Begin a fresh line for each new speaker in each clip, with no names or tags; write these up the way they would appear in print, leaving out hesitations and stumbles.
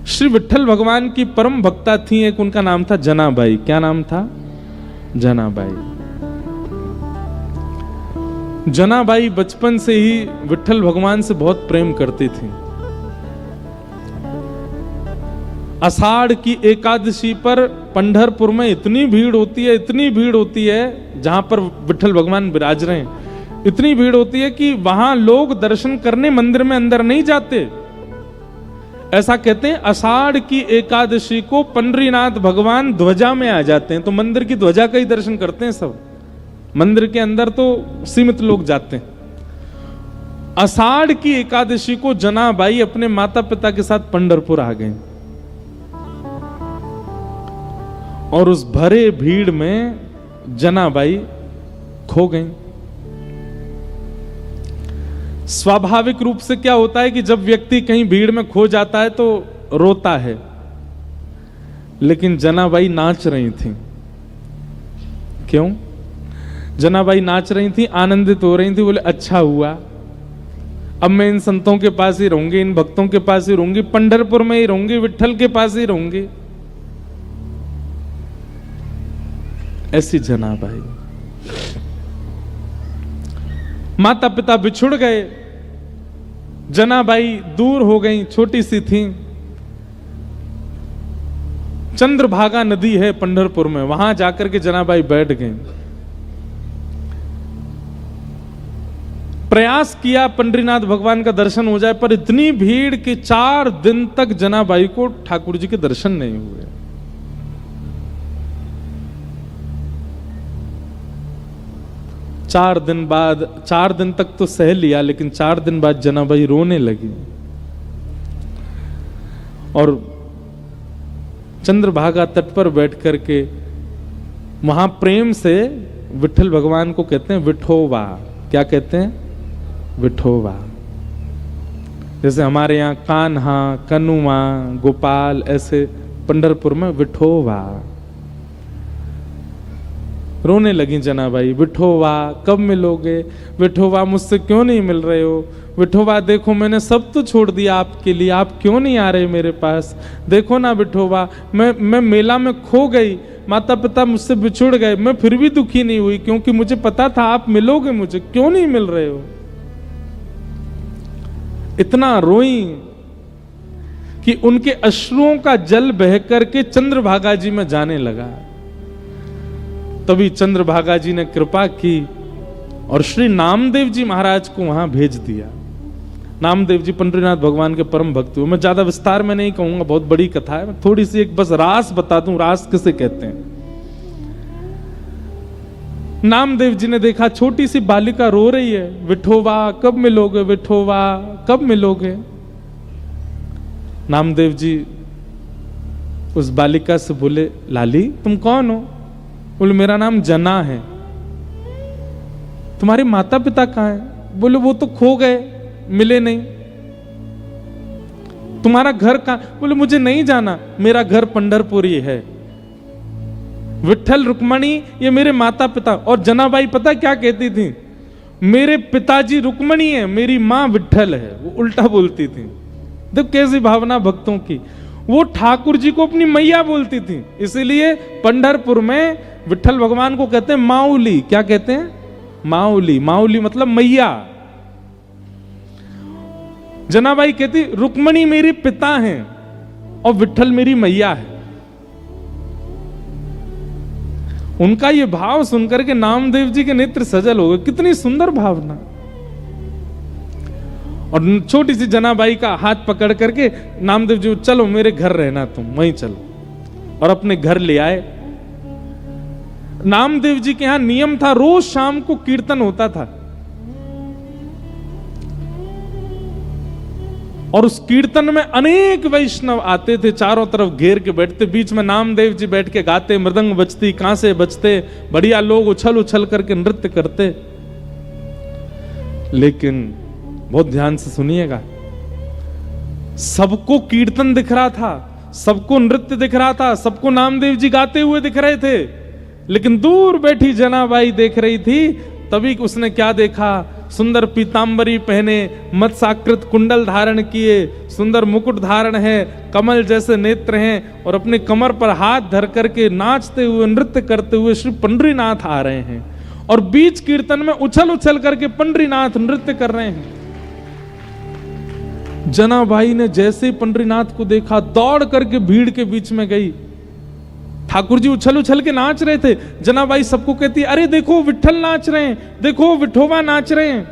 श्री विट्ठल भगवान की परम भक्ता थी, एक उनका नाम था जनाबाई। क्या नाम था? जनाबाई। जनाबाई बचपन से ही विट्ठल भगवान से बहुत प्रेम करती थी। आषाढ़ की एकादशी पर पंढरपुर में इतनी भीड़ होती है, इतनी भीड़ होती है, जहां पर विट्ठल भगवान विराज रहे हैं, इतनी भीड़ होती है कि वहां लोग दर्शन करने मंदिर में अंदर नहीं जाते। ऐसा कहते हैं आषाढ़ की एकादशी को पंडरीनाथ भगवान ध्वजा में आ जाते हैं, तो मंदिर की ध्वजा का ही दर्शन करते हैं सब। मंदिर के अंदर तो सीमित लोग जाते हैं। आषाढ़ की एकादशी को जनाबाई अपने माता पिता के साथ पंढरपुर आ गए और उस भरे भीड़ में जनाबाई खो गई। स्वाभाविक रूप से क्या होता है कि जब व्यक्ति कहीं भीड़ में खो जाता है तो रोता है, लेकिन जनाबाई नाच रही थी। क्यों? जनाबाई नाच रही थी, आनंदित हो रही थी। बोले अच्छा हुआ, अब मैं इन संतों के पास ही रहूंगी, इन भक्तों के पास ही रहूंगी, पंढरपुर में ही रहूंगी, विट्ठल के पास ही रहूंगी। ऐसी जनाबाई। माता पिता बिछुड़ गए, जनाबाई दूर हो गई, छोटी सी थी। चंद्रभागा नदी है पंढरपुर में, वहां जाकर के जनाबाई बैठ गई। प्रयास किया पंडरीनाथ भगवान का दर्शन हो जाए, पर इतनी भीड़ कि 4 दिन तक जनाबाई को ठाकुर जी के दर्शन नहीं हुए। चार दिन तक तो सह लिया, लेकिन 4 दिन बाद जनाबाई रोने लगी और चंद्रभागा तट पर बैठ करके वहां प्रेम से विट्ठल भगवान को कहते हैं विठोबा। क्या कहते हैं? विठोबा। जैसे हमारे यहाँ कान्हा, कनुआ, गोपाल, ऐसे पंढरपुर में विठोबा। रोने लगी जनाबाई, विठोबा कब मिलोगे? विठोबा मुझसे क्यों नहीं मिल रहे हो? विठोबा देखो मैंने सब तो छोड़ दिया आपके लिए, आप क्यों नहीं आ रहे मेरे पास? देखो ना विठोबा, मैं मेला में खो गई, माता पिता मुझसे बिछुड़ गए, मैं फिर भी दुखी नहीं हुई क्योंकि मुझे पता था आप मिलोगे मुझे, क्यों नहीं मिल रहे हो? इतना रोई कि उनके अश्रुओं का जल बह करके चंद्रभागा जी में जाने लगा। तभी चंद्रभागा जी ने कृपा की और श्री नामदेव जी महाराज को वहां भेज दिया। नामदेव जी पंडरीनाथ भगवान के परम भक्त हुए। मैं ज्यादा विस्तार में नहीं कहूंगा, बहुत बड़ी कथा है, मैं थोड़ी सी एक बस रास बता दूं, रास किसे कहते हैं। नामदेव जी ने देखा छोटी सी बालिका रो रही है, विठोबा कब मिलोगे? विठोबा कब मिलोगे? नामदेव जी उस बालिका से बोले, लाली तुम कौन हो? बोले मेरा नाम जना है। तुम्हारे माता पिता कहाँ हैं? बोले वो तो खो गए, मिले नहीं। तुम्हारा घर कहाँ? बोले मुझे नहीं जाना, मेरा घर पंढरपुर ही है। विट्ठल रुक्मणी ये मेरे माता पिता। और जनाबाई पता क्या कहती थी? मेरे पिताजी रुक्मणी है, मेरी माँ विट्ठल है। वो उल्टा बोलती थी। देखो कैसी भावना भक्तों की। वो ठाकुर जी को अपनी मैया बोलती थी। इसीलिए पंढरपुर में विट्ठल भगवान को कहते हैं माउली। क्या कहते हैं? माउली। माउली मतलब मैया। जनाबाई कहती रुक्मणी मेरी पिता हैं और विट्ठल मेरी मैया है। उनका ये भाव सुनकर के नामदेव जी के नेत्र सजल हो गए। कितनी सुंदर भावना। और छोटी सी जनाबाई का हाथ पकड़ करके नामदेव जी, चलो मेरे घर रहना, तुम वहीं चलो, और अपने घर ले आए। नामदेव जी के यहां नियम था, रोज शाम को कीर्तन होता था और उस कीर्तन में अनेक वैष्णव आते थे, चारों तरफ घेर के बैठते, बीच में नामदेव जी बैठ के गाते, मृदंग बजती, कांसे बजते, बढ़िया लोग उछल उछल करके नृत्य करते। लेकिन बहुत ध्यान से सुनिएगा, सबको कीर्तन दिख रहा था, सबको नृत्य दिख रहा था, सबको नामदेव जी गाते हुए दिख रहे थे, लेकिन दूर बैठी जनाबाई देख रही थी। तभी उसने क्या देखा? सुंदर पीतांबरी पहने, मत्स्याकृत कुंडल धारण किए, सुंदर मुकुट धारण है, कमल जैसे नेत्र हैं और अपने कमर पर हाथ धर करके नाचते हुए नृत्य करते हुए श्री पंढरीनाथ आ रहे हैं। और बीच कीर्तन में उछल उछल करके पंढरीनाथ नृत्य कर रहे हैं। जनाबाई ने जैसे ही पंढरीनाथ को देखा दौड़ करके भीड़ के बीच में गई। ठाकुर जी उछल उछल के नाच रहे थे। जनाबाई सबको कहती, अरे देखो विठल नाच रहे हैं, देखो विठोबा नाच रहे हैं।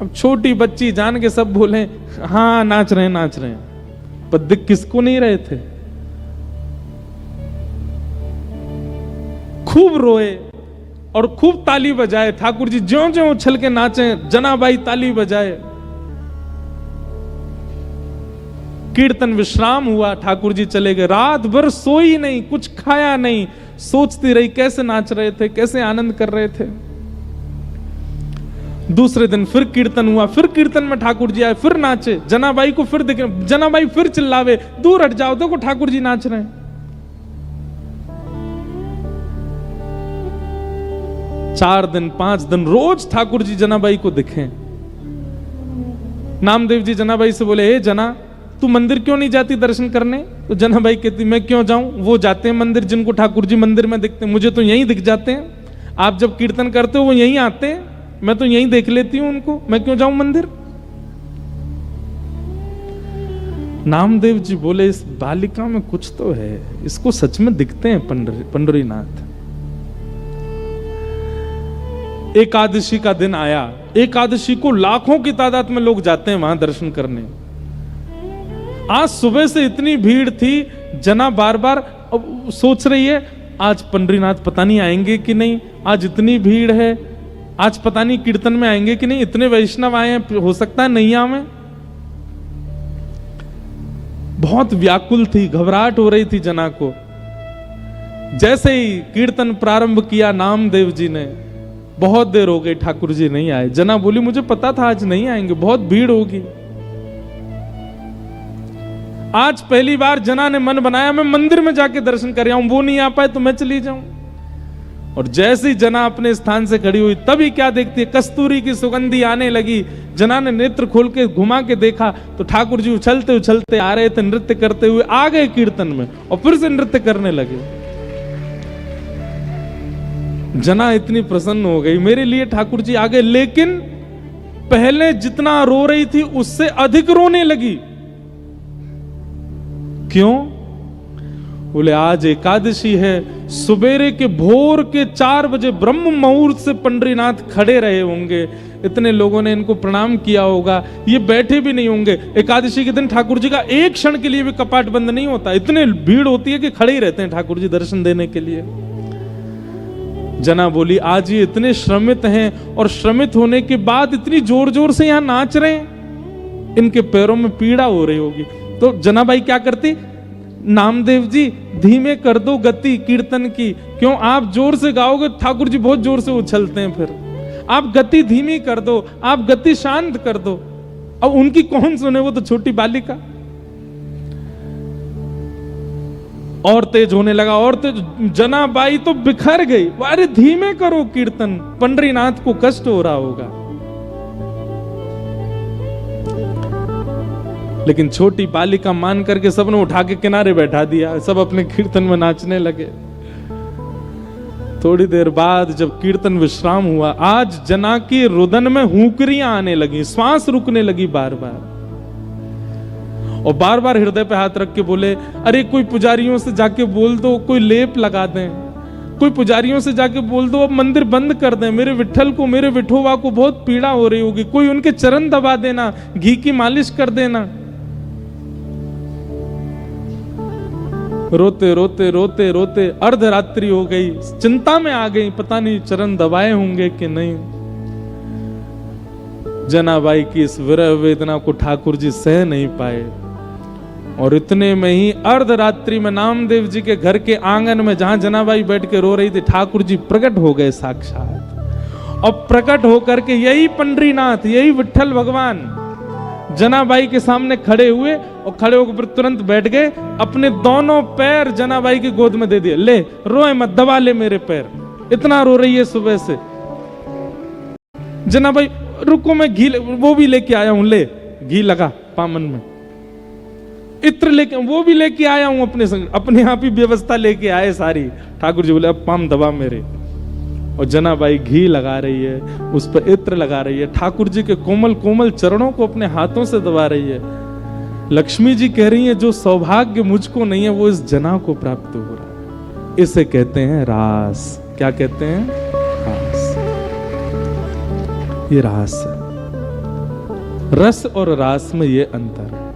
अब छोटी बच्ची जान के सब बोले हाँ नाच रहे हैं नाच रहे हैं, पर दिख किसको नहीं रहे थे। खूब रोए और खूब ताली बजाए। ठाकुर जी ज्यों ज्यों उछल के नाचे, जनाबाई ताली बजाए। कीर्तन विश्राम हुआ, ठाकुर जी चले गए। रात भर सोई नहीं, कुछ खाया नहीं, सोचती रही कैसे नाच रहे थे, कैसे आनंद कर रहे थे। दूसरे दिन फिर कीर्तन हुआ, फिर कीर्तन में ठाकुर जी आए, फिर नाचे। जनाबाई को फिर दिखे, जनाबाई फिर चिल्लावे, दूर हट जाओ, देखो ठाकुर जी नाच रहे हैं। 4 दिन 5 दिन रोज ठाकुर जी जनाबाई को दिखे। नामदेव जी जनाबाई से बोले, हे जना तू मंदिर क्यों नहीं जाती दर्शन करने? तो जनाबाई कहती, मैं क्यों जाऊं, वो जाते हैं मंदिर, जिनको ठाकुर जी मंदिर में दिखते हैं, मुझे तो यहीं दिख जाते हैं। आप जब कीर्तन करते हो वो यहीं आते हैं, मैं तो यहीं देख लेती हूं उनको, मैं क्यों जाऊं मंदिर? नामदेव जी बोले, इस बालिका में कुछ तो है, इसको सच में दिखते हैं पंढरीनाथ। एकादशी का दिन आया। एकादशी को लाखों की तादाद में लोग जाते हैं वहां दर्शन करने। आज सुबह से इतनी भीड़ थी, जना बार बार अब सोच रही है आज पंढरीनाथ पता नहीं आएंगे कि नहीं, आज इतनी भीड़ है, आज पता नहीं कीर्तन में आएंगे कि नहीं, इतने वैष्णव आए हैं, हो सकता है नहीं आवे। बहुत व्याकुल थी, घबराहट हो रही थी जना को। जैसे ही कीर्तन प्रारंभ किया नामदेव जी ने, बहुत देर हो गई ठाकुर जी नहीं आए। जना बोली, मुझे पता था आज नहीं आएंगे, बहुत भीड़ होगी। आज पहली बार जना ने मन बनाया मैं मंदिर में जाके दर्शन कर आऊं, वो नहीं आ पाए तो मैं चली जाऊं। और जैसे ही जना अपने स्थान से खड़ी हुई, तभी क्या देखती है, कस्तूरी की सुगंधी आने लगी। जना ने नेत्र खोल के घुमा के देखा तो ठाकुर जी उछलते उछलते आ रहे थे, नृत्य करते हुए आ गए कीर्तन में और फिर से नृत्य करने लगे। जना इतनी प्रसन्न हो गई, मेरे लिए ठाकुर जी आ गए। लेकिन पहले जितना रो रही थी उससे अधिक रोने लगी। क्यों? बोले, आज एकादशी है, सुबेरे के भोर के 4 बजे ब्रह्म मुहूर्त से पंढरीनाथ खड़े रहे होंगे, इतने लोगों ने इनको प्रणाम किया होगा, ये बैठे भी नहीं होंगे। एकादशी के दिन ठाकुर जी का एक क्षण के लिए भी कपाट बंद नहीं होता, इतने भीड़ होती है कि खड़े ही रहते हैं ठाकुर जी दर्शन देने के लिए। जना बोली, आज ये इतने श्रमित हैं और श्रमित होने के बाद इतनी जोर जोर से यहां नाच रहे हैं, इनके पैरों में पीड़ा हो रही होगी। तो जनाबाई क्या करती, नामदेव जी धीमे कर दो गति कीर्तन की, क्यों आप जोर से गाओगे ठाकुर जी बहुत जोर से उछलते हैं, फिर आप गति धीमी कर दो, आप गति शांत कर दो। अब उनकी कौन सुने, वो तो छोटी बालिका। और तेज होने लगा और तेज, जनाबाई तो बिखर गई, अरे धीमे करो कीर्तन, पंढरीनाथ को कष्ट हो रहा होगा। लेकिन छोटी बालिका मान करके सबने उठा के किनारे बैठा दिया, सब अपने कीर्तन में नाचने लगे। थोड़ी देर बाद जब कीर्तन विश्राम हुआ, आज जना की रुदन में हुंकरियां आने लगी, श्वास रुकने लगी बार बार, और बार बार हृदय पे हाथ रख के बोले, अरे कोई पुजारियों से जाके बोल दो कोई लेप लगा दें, कोई पुजारियों से जाके बोल दो अब मंदिर बंद कर दें, मेरे विठल को, मेरे विठोबा को बहुत पीड़ा हो रही होगी, कोई उनके चरण दबा देना, घी की मालिश कर देना। रोते रोते रोते रोते अर्धरात्रि हो गई, चिंता में आ गई, पता नहीं चरण दबाए होंगे कि नहीं। जनाबाई की इस विरह वेदना को ठाकुर जी सह नहीं पाए, और इतने में ही अर्धरात्रि में नामदेव जी के घर के आंगन में जहां जनाबाई बैठ के रो रही थी, ठाकुर जी प्रकट हो गए साक्षात। और प्रकट होकर के यही पंढरीनाथ, यही विठल भगवान जनाबाई के सामने खड़े हुए, और खड़े होकर तुरंत बैठ गए, अपने दोनों पैर जनाबाई की गोद में दे दिए, ले रोए मत, दबा ले मेरे पैर, इतना रो रही है सुबह से। जना भाई रुको मैं घी वो भी लेके आया हूं, ले घी लगा पामन में, इत्र लेके वो भी लेके आया हूं अपने संग, अपने आप ही व्यवस्था लेके आए सारी। ठाकुर जी बोले अब पाम दबा मेरे, और जना बाई घी लगा रही है, उस पर इत्र लगा रही है, ठाकुर जी के कोमल कोमल चरणों को अपने हाथों से दबा रही है। लक्ष्मी जी कह रही है जो सौभाग्य मुझको नहीं है वो इस जना को प्राप्त हो रहा है। इसे कहते हैं रास। क्या कहते हैं? रास। ये रास है। रस और रास में ये अंतर है।